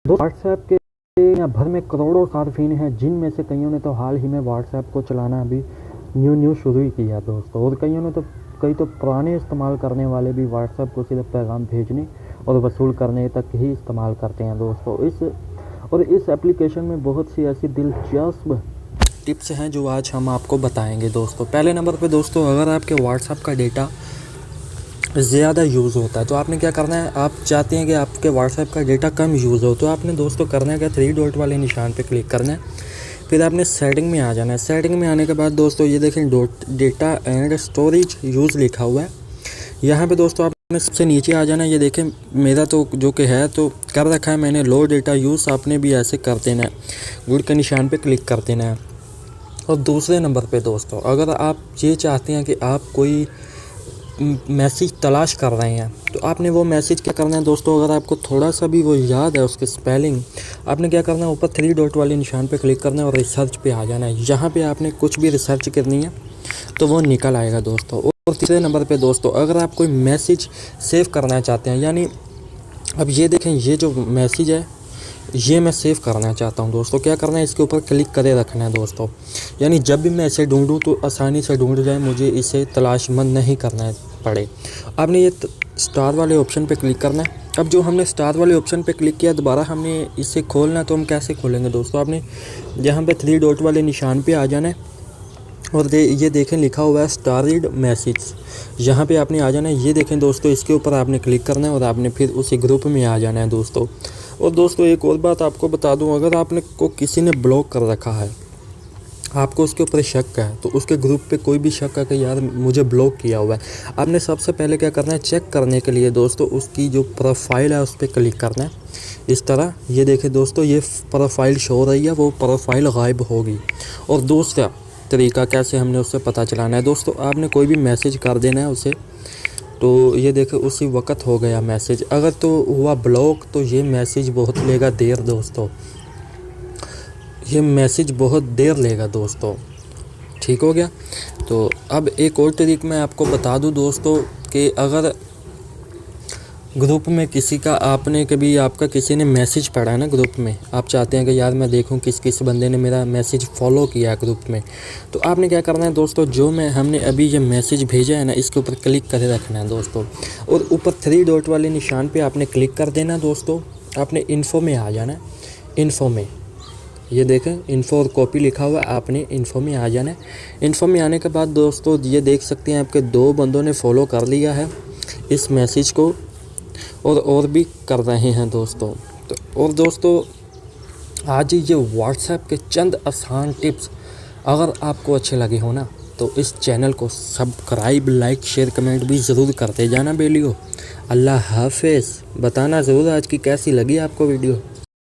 WhatsApp के दुनिया भर में करोड़ों सार्फिन हैं, जिनमें से कईयों ने तो हाल ही में व्हाट्सएप को चलाना अभी न्यू शुरू ही किया दोस्तों, और कई तो पुराने इस्तेमाल करने वाले भी व्हाट्सएप को सिर्फ पैगाम भेजने और वसूल करने तक ही इस्तेमाल करते हैं दोस्तों। इस एप्लीकेशन में बहुत सी ऐसी दिलचस्प टिप्स हैं जो आज हम आपको बताएंगे दोस्तों। पहले नंबर पे दोस्तों, अगर आपके व्हाट्सएप का डेटा ज़्यादा यूज़ होता है तो आपने क्या करना है, आप चाहते हैं कि आपके व्हाट्सएप का डेटा कम यूज़ हो, तो आपने दोस्तों करना है क्या, 3 डॉट वाले निशान पे क्लिक करना है। फिर आपने सेटिंग में आ जाना है। सेटिंग में आने के बाद दोस्तों ये देखें डेटा एंड स्टोरेज यूज़ लिखा हुआ है। यहाँ पे दोस्तों आपने सबसे नीचे आ जाना है। ये देखें मेरा तो जो कि है तो कर रखा है मैंने लो डेटा यूज़, आपने भी ऐसे कर देना है, गुड के निशान पे क्लिक कर देना है। और दूसरे नंबर पे दोस्तों, अगर आप ये चाहते हैं कि आप कोई मैसेज तलाश कर रहे हैं तो आपने वो मैसेज क्या करना है दोस्तों, अगर आपको थोड़ा सा भी वो याद है उसके स्पेलिंग, आपने क्या करना है, ऊपर 3 डॉट वाले निशान पे क्लिक करना है और रिसर्च पे आ जाना है। यहाँ पे आपने कुछ भी रिसर्च करनी है तो वो निकल आएगा दोस्तों। और तीसरे नंबर पे दोस्तों, अगर आप कोई मैसेज सेव करना चाहते हैं, यानी अब ये देखें ये जो मैसेज है ये मैं सेव करना चाहता हूं दोस्तों, क्या करना है, इसके ऊपर क्लिक करे रखना है दोस्तों। यानी जब भी मैं इसे ढूंढूं तो आसानी से ढूंढ जाए, मुझे इसे तलाशमंद नहीं करना पड़े। आपने ये स्टार वाले ऑप्शन पे क्लिक करना है। अब जो हमने स्टार वाले ऑप्शन पे क्लिक किया, दोबारा हमने इसे खोलना है, तो हम कैसे खोलेंगे दोस्तों, आपने यहाँ पे 3 डॉट वाले निशान पे आ जाना है और ये देखें लिखा हुआ है स्टार्ड मैसेज, यहाँ पे आपने आ जाना है। ये देखें दोस्तों, इसके ऊपर आपने क्लिक करना है और आपने फिर उसी ग्रुप में आ जाना है दोस्तों। और दोस्तों एक और बात आपको बता दूं, अगर आपने को किसी ने ब्लॉक कर रखा है, आपको उसके ऊपर शक है, तो उसके ग्रुप पे कोई भी शक है कि यार मुझे ब्लॉक किया हुआ है, आपने सबसे पहले क्या करना है, चेक करने के लिए दोस्तों उसकी जो प्रोफाइल है उस पर क्लिक करना है। इस तरह ये देखें दोस्तों, ये प्रोफाइल शो हो रही है, वो प्रोफाइल गायब होगी। और दूसरा तरीका कैसे हमने उससे पता चलाना है दोस्तों, आपने कोई भी मैसेज कर देना है उसे, तो ये देखें उसी वक्त हो गया मैसेज। अगर तो हुआ ब्लॉक तो ये मैसेज बहुत लेगा देर दोस्तों, ये मैसेज बहुत देर लेगा दोस्तों, ठीक हो गया। तो अब एक और तरीक मैं आपको बता दूं दोस्तों कि अगर ग्रुप में किसी का आपका किसी ने मैसेज पढ़ा है ना ग्रुप में, आप चाहते हैं कि यार मैं देखूं किस बंदे ने मेरा मैसेज फॉलो किया है ग्रुप में, तो आपने क्या करना है दोस्तों, जो हमने अभी ये मैसेज भेजा है ना, इसके ऊपर क्लिक करके रखना है दोस्तों, और ऊपर 3 डॉट वाले निशान पे आपने क्लिक कर देना दोस्तों। आपने इन्फो में आ जाना है। इन्फो में ये देखें इन्फो और कॉपी लिखा हुआ है, आपने इन्फो में आ जाना है। इन्फो में आने के बाद दोस्तों ये देख सकते हैं आपके 2 बंदों ने फॉलो कर लिया है इस मैसेज को, और भी कर रहे हैं दोस्तों। और दोस्तों आज ये व्हाट्सएप के चंद आसान टिप्स अगर आपको अच्छे लगे हो ना, तो इस चैनल को सब्सक्राइब, लाइक, शेयर, कमेंट भी ज़रूर करते जाना बेलियो। अल्लाह हाफिज़। बताना ज़रूर आज की कैसी लगी आपको वीडियो।